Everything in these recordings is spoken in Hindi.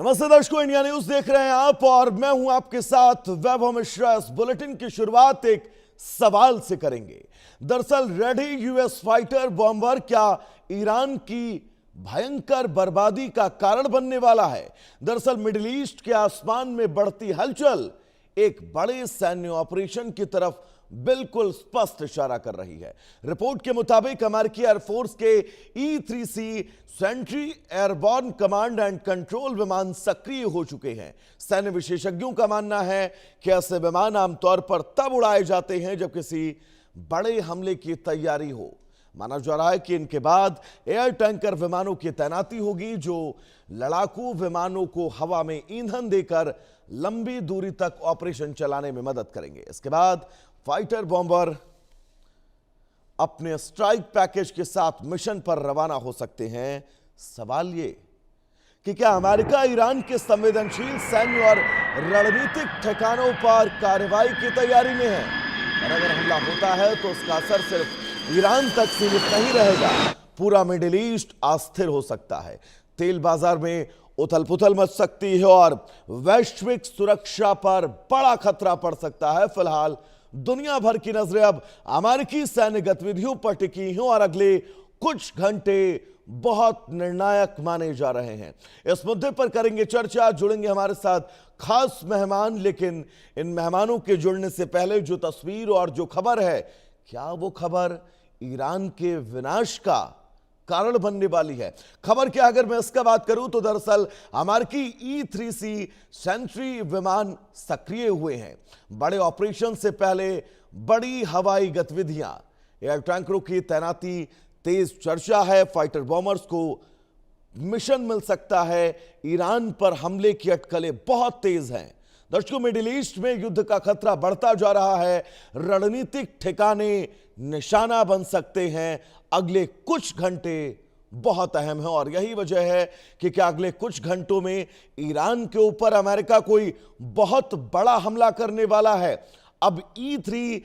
नमस्ते दर्शकों, इंडिया न्यूज देख रहे हैं आप और मैं हूं आपके साथ वैभव मिश्रा। इस बुलेटिन की शुरुआत एक सवाल से करेंगे। दरअसल रेडी यूएस फाइटर बॉम्बर क्या ईरान की भयंकर बर्बादी का कारण बनने वाला है? दरअसल मिडिल ईस्ट के आसमान में बढ़ती हलचल एक बड़े सैन्य ऑपरेशन की तरफ बिल्कुल स्पष्ट इशारा कर रही है। रिपोर्ट के मुताबिक अमेरिकी एयरफोर्स के E-3C sentry airborne command and control विमान सक्रिय हो चुके हैं। सैन्य विशेषज्ञों का मानना है कि ऐसे विमान आमतौर पर तब उड़ाए जाते हैं जब किसी बड़े हमले की तैयारी हो। माना जा रहा है कि इनके बाद एयर टैंकर विमानों की तैनाती होगी जो लड़ाकू विमानों को हवा में ईंधन देकर लंबी दूरी तक ऑपरेशन चलाने में मदद करेंगे। इसके बाद फाइटर बॉम्बर अपने स्ट्राइक पैकेज के साथ मिशन पर रवाना हो सकते हैं। सवाल ये कि क्या अमेरिका ईरान के संवेदनशील सैन्य और रणनीतिक ठिकानों पर कार्रवाई की तैयारी में है? और अगर हमला होता है तो उसका असर सिर्फ ईरान तक सीमित नहीं रहेगा, पूरा मिडिल ईस्ट अस्थिर हो सकता है। तेल बाजार में उथल पुथल मच सकती है और वैश्विक सुरक्षा पर बड़ा खतरा पड़ सकता है। फिलहाल दुनिया भर की नजरें अब अमेरिकी सैन्य गतिविधियों पर टिकी हैं और अगले कुछ घंटे बहुत निर्णायक माने जा रहे हैं। इस मुद्दे पर करेंगे चर्चा। जुड़ेंगे हमारे साथ खास मेहमान, लेकिन इन मेहमानों के जुड़ने से पहले जो तस्वीर और जो खबर है, क्या वो खबर ईरान के विनाश का कारण बनने वाली है? खबर क्या, अगर मैं इसका बात करूं तो दरअसल अमेरिकी E-3C सेंट्री विमान सक्रिय हुए हैं। बड़े ऑपरेशन से पहले बड़ी हवाई गतिविधियां, एयर टैंकरों की तैनाती, तेज चर्चा है। फाइटर बॉम्बर्स को मिशन मिल सकता है। ईरान पर हमले की अटकलें बहुत तेज हैं। दर्शकों, मिडिल ईस्ट में युद्ध का खतरा बढ़ता जा रहा है। रणनीतिक ठिकाने निशाना बन सकते हैं। अगले कुछ घंटे बहुत अहम है और यही वजह है कि क्या अगले कुछ घंटों में ईरान के ऊपर अमेरिका कोई बहुत बड़ा हमला करने वाला है? अब E-3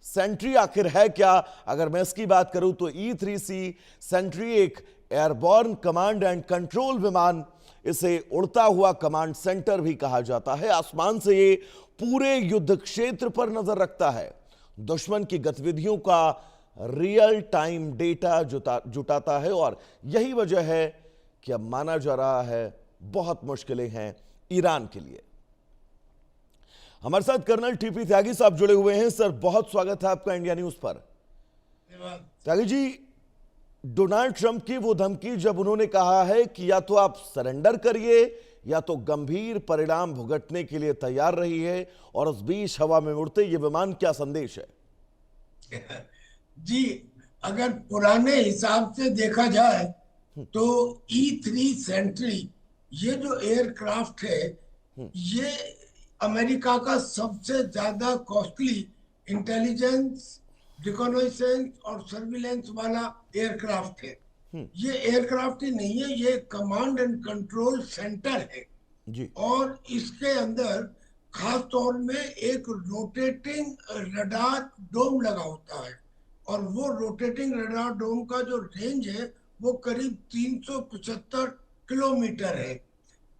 सेंट्री आखिर है क्या? अगर मैं इसकी बात करूं तो E-3C सेंट्री एक एयरबॉर्न कमांड एंड कंट्रोल विमान, इसे उड़ता हुआ कमांड सेंटर भी कहा जाता है। आसमान से ये पूरे युद्ध क्षेत्र पर नजर रखता है, दुश्मन की गतिविधियों का रियल टाइम डेटा जुटाता है और यही वजह है कि अब माना जा रहा है बहुत मुश्किलें हैं ईरान के लिए। हमारे साथ कर्नल टीपी त्यागी साहब जुड़े हुए हैं। सर, बहुत स्वागत है आपका इंडिया न्यूज पर। त्यागी जी, डोनाल्ड ट्रंप की वो धमकी जब उन्होंने कहा है कि या तो आप सरेंडर करिए या तो गंभीर परिणाम भुगतने के लिए तैयार रहिए, और उस बीच हवा में उड़ते ये विमान, क्या संदेश है? जी, अगर पुराने हिसाब से देखा जाए तो E-3 सेंट्री ये जो एयरक्राफ्ट है, ये अमेरिका का सबसे ज्यादा कॉस्टली इंटेलिजेंस, रिकॉनाइसेंस और सर्विलेंस वाला एयरक्राफ्ट है। ये एयरक्राफ्ट ही नहीं है, ये कमांड एंड कंट्रोल सेंटर है जी। और इसके अंदर खास तौर में एक रोटेटिंग रडार डोम लगा होता है और वो रोटेटिंग रडार डोम का जो रेंज है वो करीब 375 किलोमीटर है।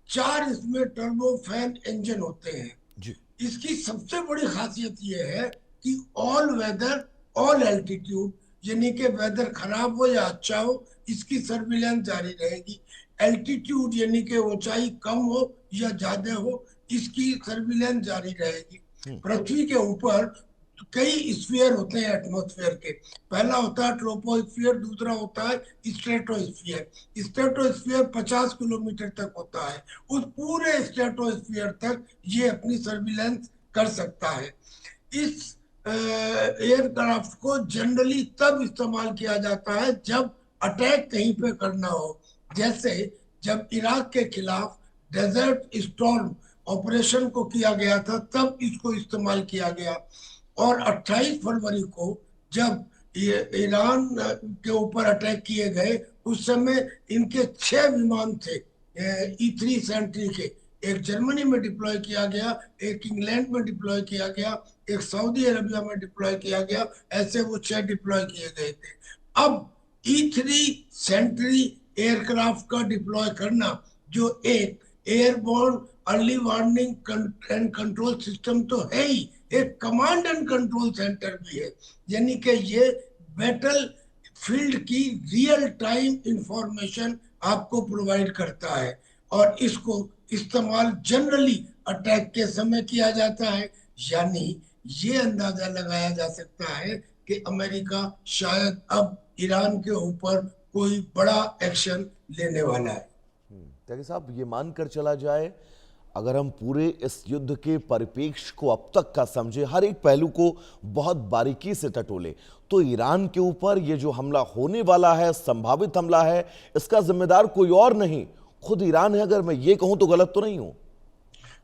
4 इसमें टर्बो फैन इंजन होते हैं जी। इसकी सबसे बड़ी खासियत ये है कि ऑल वेदर ऑल एल्टीट्यूड, यानी कि वेदर खराब हो या अच्छा हो, इसकी सर्विलेंस जारी रहेगी। एल्टीट्यूड यानी कि ऊंचाई कम हो या ज्यादा हो, इसकी सर्विलेंस जारी रहेगी। पृथ्वी के ऊपर कई स्फीयर होते हैं एटमॉस्फेयर के। पहला होता है ट्रोपोस्फीयर, दूसरा होता है स्ट्रेटोस्फीयर। स्ट्रेटोस्फीयर 50 किलोमीटर तक होता है। उस पूरे स्ट्रेटोस्फीयर तक ये अपनी सर्विलेंस कर सकता है। इस एयरक्राफ्ट को जनरली तब इस्तेमाल किया जाता है जब अटैक कहीं पे करना हो, जैसे जब इराक के खिलाफ डेजर्ट स्टॉर्म ऑपरेशन को किया गया था, तब इसको इस्तेमाल किया गया। और 28 फरवरी को जब ईरान के ऊपर अटैक किए गए, उस समय इनके 6 विमान थे E-3 सेंट्री के। एक जर्मनी में डिप्लॉय किया गया, एक इंग्लैंड में डिप्लॉय किया गया, एक सऊदी अरबिया में डिप्लॉय किया गया। ऐसे वो 6 डिप्लॉय किए गए थे। अब E-3 सेंट्री एयरक्राफ्ट का डिप्लॉय करना जो एक airborne early warning and control system तो है ही, एक कमांड एंड कंट्रोल सेंटर भी है। यानी कि ये बैटल फील्ड की रियल टाइम इंफॉर्मेशन आपको प्रोवाइड करता है, और इसको इस्तेमाल जनरली अटैक के समय किया जाता है। यानी ये अंदाजा लगाया जा सकता है कि अमेरिका शायद अब ईरान के ऊपर कोई बड़ा एक्शन लेने वाला है। त्यागी साहब, ये मानकर चला जाए, अगर हम पूरे इस युद्ध के परिप्रेक्ष्य को अब तक का समझे, हर एक पहलू को बहुत बारीकी से टटोले, तो ईरान के ऊपर ये जो हमला होने वाला है, संभावित हमला है, इसका जिम्मेदार कोई और नहीं, खुद ईरान है। अगर मैं ये कहूं तो गलत तो नहीं हूं?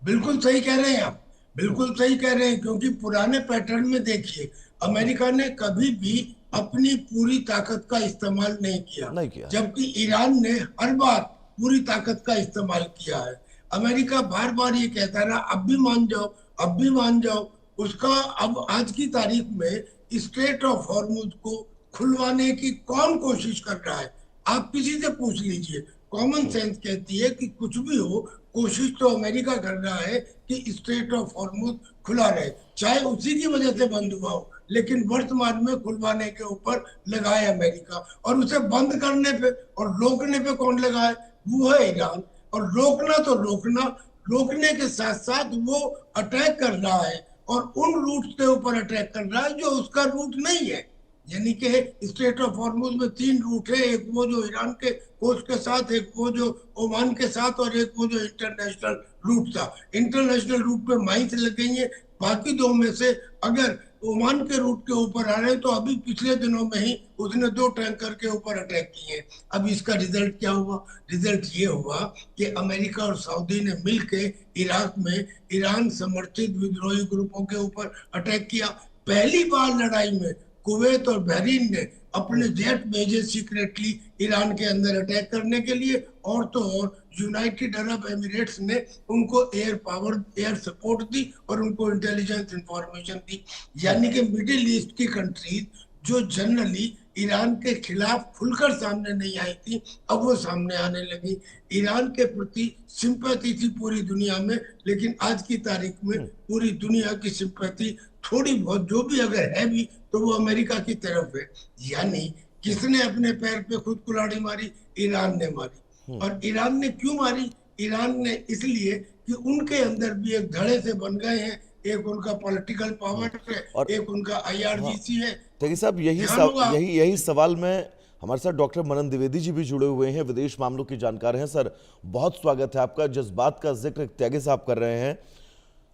बिल्कुल सही कह रहे हैं आप, बिल्कुल सही कह रहे हैं, क्योंकि पुराने पैटर्न में देखिए, अमेरिका ने कभी भी अपनी पूरी ताकत का इस्तेमाल नहीं किया, जबकि ईरान ने हर बार पूरी ताकत का इस्तेमाल किया है। अमेरिका बार बार ये कहता रहा अब भी मान जाओ, अब भी मान जाओ। उसका अब आज की तारीख में स्ट्रेट ऑफ हॉर्मुज को खुलवाने की कौन कोशिश कर रहा है? आप किसी से पूछ लीजिए, कॉमन सेंस कहती है कि कुछ भी हो, कोशिश तो अमेरिका कर रहा है कि स्ट्रेट ऑफ हॉर्मुज खुला रहे, चाहे उसी की वजह से बंद हुआ हो, लेकिन वर्तमान में खुलवाने के ऊपर लगाए अमेरिका। और उसे बंद करने पे और रोकने पे कौन लगाए? वो है ईरान। और रोकना तो रोकना, रोकने के साथ साथ वो अटैक कर रहा है, और उन रूट के ऊपर अटैक कर रहा है जो उसका रूट नहीं है। यानी कि स्ट्रेट ऑफ हॉर्मुज में 3 रूट है, एक वो जो ईरान के कोस्ट के साथ, एक वो जो ओमान के साथ, और एक वो जो इंटरनेशनल रूट था। इंटरनेशनल रूट पे माइंस लग गई है, बाकी 2 में से अगर ओमान के रूट के ऊपर आ रहे हैं तो अभी पिछले दिनों में ही उसने 2 टैंकर के ऊपर अटैक किए। अब इसका रिजल्ट क्या हुआ? रिजल्ट ये हुआ कि अमेरिका और सऊदी ने मिलके इराक में ईरान समर्थित विद्रोही ग्रुपों के ऊपर अटैक किया। पहली बार लड़ाई में कुवैत और बहरीन ने अपने जेट भेजे सीक्रेटली ईरान के अंदर अटैक करने के लिए, और तो और यूनाइटेड अरब एमिरेट्स ने उनको एयर पावर, एयर सपोर्ट दी और उनको इंटेलिजेंस इंफॉर्मेशन दी। यानी कि मिडिल ईस्ट की कंट्रीज जो जनरली ईरान के खिलाफ खुलकर सामने नहीं आई थी, अब वो सामने आने लगी। ईरान के प्रति सिंपैथी थी पूरी दुनिया में, लेकिन आज की तारीख में पूरी दुनिया की सिंपैथी थोड़ी बहुत जो भी अगर है भी, तो वो अमेरिका की तरफ है। यानी किसने अपने पैर पे खुद कुल्हाड़ी मारी? ईरान ने मारी। और ईरान ने क्यों मारी? ईरान ने इसलिए कि उनके अंदर भी एक धड़े से बन गए हैं, एक उनका पॉलिटिकल पावर है और एक उनका IRGC है। त्यागी साहब, यही सवाल में हमारे साथ डॉक्टर मनन द्विवेदी जी भी जुड़े हुए हैं, विदेश मामलों की जानकार हैं। सर, बहुत स्वागत है आपका। जिस बात का जिक्र त्यागी साहब कर रहे हैं,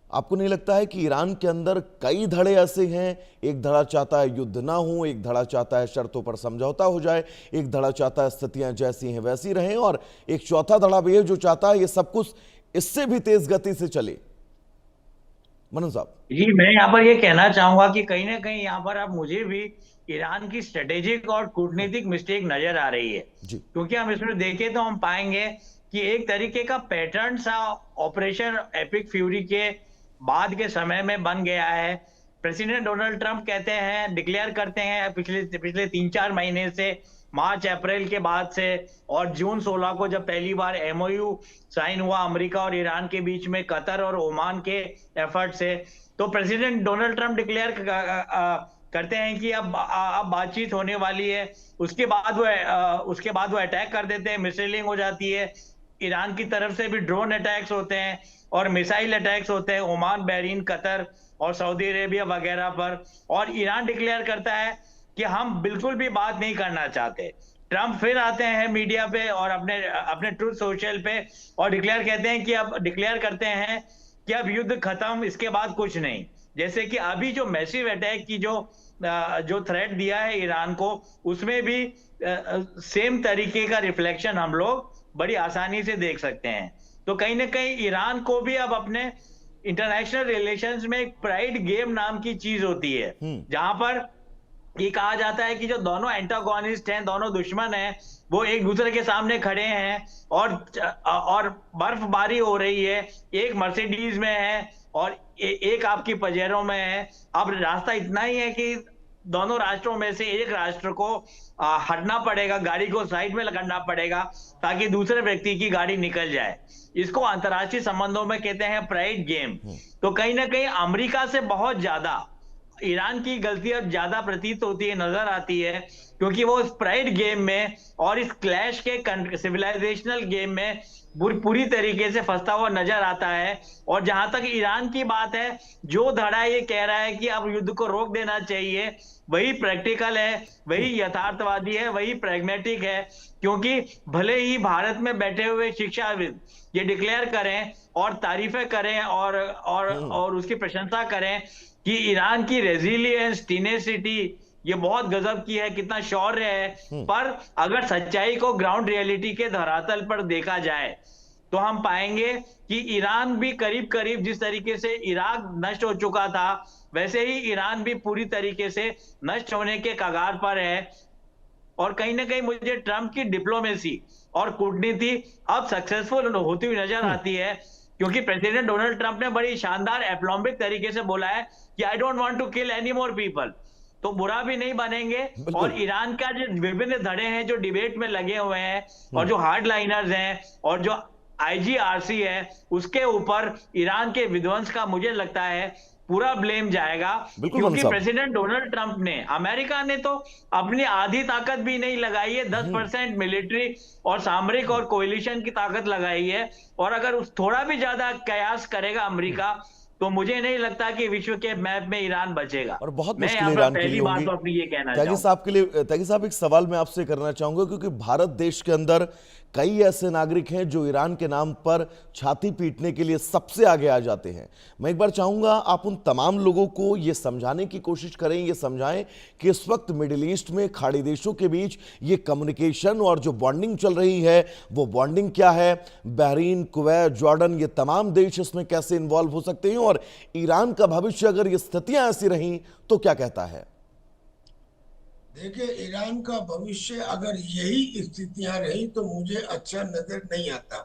आपको नहीं लगता है कि ईरान के अंदर कई धड़े ऐसे हैं? एक धड़ा चाहता है युद्ध ना हो, एक धड़ा चाहता है शर्तों पर समझौता हो जाए, एक धड़ा चाहता है स्थितियां जैसी हैं वैसी रहें, और एक चौथा धड़ा भी है जो चाहता है ये सब कुछ इससे भी तेज गति से चले। मनन साहब जी, मैं यहाँ पर ये कहना चाहूंगा कि कहीं ना कहीं यहाँ पर अब मुझे भी ईरान की स्ट्रेटेजिक और कूटनीतिक मिस्टेक नजर आ रही है। क्योंकि हम इसमें देखें तो हम पाएंगे कि एक तरीके का पैटर्न सा ऑपरेशन एपिक फ्यूरी के बाद के समय में बन गया है। प्रेसिडेंट डोनाल्ड ट्रंप कहते हैं, डिक्लेयर करते हैं पिछले 3-4 महीने से, मार्च अप्रैल के बाद से, और जून 16 को जब पहली बार MOU साइन हुआ अमेरिका और ईरान के बीच में, कतर और ओमान के एफर्ट से, तो प्रेसिडेंट डोनाल्ड ट्रंप डिक्लेयर करते हैं कि अब बातचीत होने वाली है। उसके बाद वो अटैक कर देते हैं, मिसाइलिंग हो जाती है। ईरान की तरफ से भी ड्रोन अटैक्स होते हैं और मिसाइल अटैक्स होते हैं ओमान, बहरीन, कतर और सऊदी अरेबिया वगैरह पर। और ईरान डिक्लेयर करता है कि हम बिल्कुल भी बात नहीं करना चाहते। ट्रंप फिर आते हैं मीडिया पे और अपने ट्रूथ सोशल पे और डिक्लेयर करते हैं कि अब युद्ध खत्म, इसके बाद कुछ नहीं। जैसे कि अभी जो मैसिव अटैक की जो थ्रेट दिया है ईरान को, उसमें भी सेम तरीके का रिफ्लेक्शन हम लोग बड़ी आसानी से देख सकते हैं। तो कहीं ना कहीं ईरान को भी अब अपने इंटरनेशनल रिलेशंस में एक प्राइड गेम नाम की चीज होती है, जहां पर ये कहा जाता है कि जो दोनों एंटागोनिस्ट हैं, दोनों दुश्मन हैं, वो एक दूसरे के सामने खड़े हैं और बर्फबारी हो रही है। एक मर्सिडीज में है और एक आपकी पजेरो में है। अब रास्ता इतना ही है कि दोनों राष्ट्रों में से एक राष्ट्र को हटना पड़ेगा, गाड़ी को साइड में करना पड़ेगा ताकि दूसरे व्यक्ति की गाड़ी निकल जाए। इसको अंतर्राष्ट्रीय संबंधों में कहते हैं प्राइड गेम। तो कहीं ना कहीं अमेरिका से बहुत ज्यादा ईरान की गलती अब ज्यादा प्रतीत होती है, नजर आती है, क्योंकि वो इस प्राइड गेम में और इस क्लैश के सिविलाइजेशनल गेम में पूरी तरीके से फंसता हुआ नजर आता है। और जहां तक ईरान की बात है, जो धड़ा ये कह रहा है कि अब युद्ध को रोक देना चाहिए, वही प्रैक्टिकल है, वही यथार्थवादी है, वही प्रैग्मेटिक है। क्योंकि भले ही भारत में बैठे हुए शिक्षाविद ये डिक्लेयर करें और तारीफें करें और उसकी प्रशंसा करें कि ईरान की रेजिलियंस, टीनेसिटी ये बहुत गजब की है, कितना शौर्य है, पर अगर सच्चाई को ग्राउंड रियलिटी के धरातल पर देखा जाए तो हम पाएंगे कि ईरान भी करीब करीब जिस तरीके से इराक नष्ट हो चुका था, वैसे ही ईरान भी पूरी तरीके से नष्ट होने के कगार पर है। और कहीं ना कहीं मुझे ट्रंप की डिप्लोमेसी और कूटनीति अब सक्सेसफुल होती हुई नजर आती है, क्योंकि प्रेसिडेंट डोनाल्ड ट्रंप ने बड़ी शानदार एप्लॉम्बिक तरीके से बोला है कि I don't want to kill any more people. तो बुरा भी नहीं बनेंगे। और ईरान का जो विभिन्न धड़े हैं जो डिबेट में लगे हुए हैं और जो हार्ड लाइनर्स हैं और जो आईजीआरसी है, उसके ऊपर ईरान के विध्वंस का मुझे लगता है पूरा ब्लेम जाएगा। क्योंकि प्रेसिडेंट डोनाल्ड ट्रंप ने, अमेरिका ने तो अपनी आधी ताकत भी नहीं लगाई है, 10% मिलिट्री और सामरिक और कोएलिशन की ताकत लगाई है। और अगर थोड़ा भी ज्यादा कयास करेगा अमेरिका, तो मुझे नहीं लगता कि विश्व के मैप में ईरान बचेगा। और बहुत मुश्किल ईरान के लिए होगी। तो अपनी ये कहना त्यागी साहब के लिए, त्यागी साहब एक सवाल मैं आपसे करना चाहूंगा, क्योंकि भारत देश के अंदर कई ऐसे नागरिक हैं जो ईरान के नाम पर छाती पीटने के लिए सबसे आगे आ जाते हैं। मैं एक बार चाहूंगा आप उन तमाम लोगों को ये समझाने की कोशिश करें, ये समझाएं कि इस वक्त मिडिल ईस्ट में खाड़ी देशों के बीच ये कम्युनिकेशन और जो बॉन्डिंग चल रही है वो बॉन्डिंग क्या है, बहरीन, कुवैत, जॉर्डन, ये तमाम देश इसमें कैसे इन्वॉल्व हो सकते हैं, और ईरान का भविष्य अगर ये स्थितियां ऐसी रहीं तो क्या कहता है? देखिए, ईरान का भविष्य अगर यही स्थितियां रही तो मुझे अच्छा नजर नहीं आता।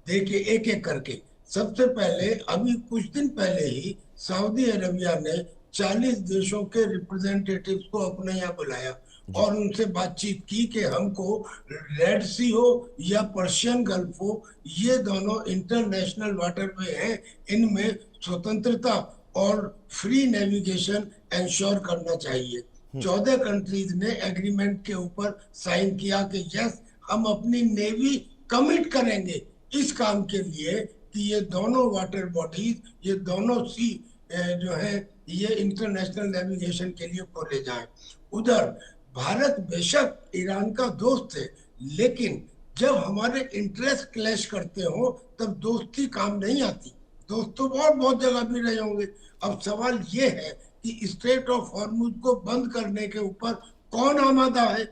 देखिए, एक एक करके, सबसे पहले अभी कुछ दिन पहले ही सऊदी अरबिया ने 40 देशों के रिप्रेजेंटेटिव्स को अपने यहाँ बुलाया और उनसे बातचीत की कि हमको रेड सी हो या पर्शियन गल्फ हो, ये दोनों इंटरनेशनल वाटरवे हैं, इनमें स्वतंत्रता और फ्री नेविगेशन इंश्योर करना चाहिए। 14 कंट्रीज ने एग्रीमेंट के ऊपर साइन किया कि यस, हम अपनी नेवी कमिट करेंगे इस काम के लिए कि ये दोनों वाटर बॉडीज, ये दोनों सी जो है, ये इंटरनेशनल नेविगेशन के लिए खोले जाएं। उधर भारत बेशक ईरान का दोस्त है, लेकिन जब हमारे इंटरेस्ट क्लैश करते हो तब दोस्ती काम नहीं आती। दोस्त तो बहुत जगह भी रहे होंगे। अब सवाल ये है कि स्ट्रेट ऑफ हॉर्मुज को बंद करने के ऊपर कौन आमादा है?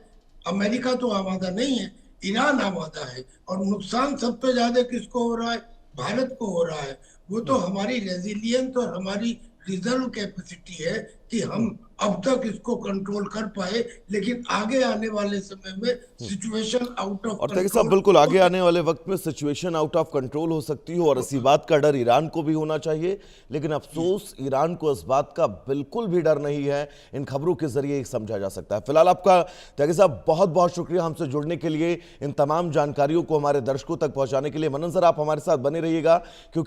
अमेरिका तो आमादा नहीं है, ईरान आमादा है। और नुकसान सब पे ज्यादा किसको हो रहा है? भारत को हो रहा है। वो तो हमारी रेजिलियंस और हमारी रिजर्व कैपेसिटी है कि हम अब तक इसको कंट्रोल कर पाए, लेकिन आगे आने वाले समय में सिचुएशन आउट ऑफ और साहब बिल्कुल आगे आने वाले वक्त में सिचुएशन आउट ऑफ कंट्रोल हो सकती हो, और इसी बात का डर ईरान को भी होना चाहिए। लेकिन अफसोस ईरान को इस बात का बिल्कुल भी डर नहीं है, इन खबरों के जरिए समझा जा सकता है। फिलहाल आपका त्यागी साहब बहुत बहुत शुक्रिया हमसे जुड़ने के लिए, इन तमाम जानकारियों को हमारे दर्शकों तक पहुंचाने के लिए। मनन सर, आप हमारे साथ बने रहिएगा, क्योंकि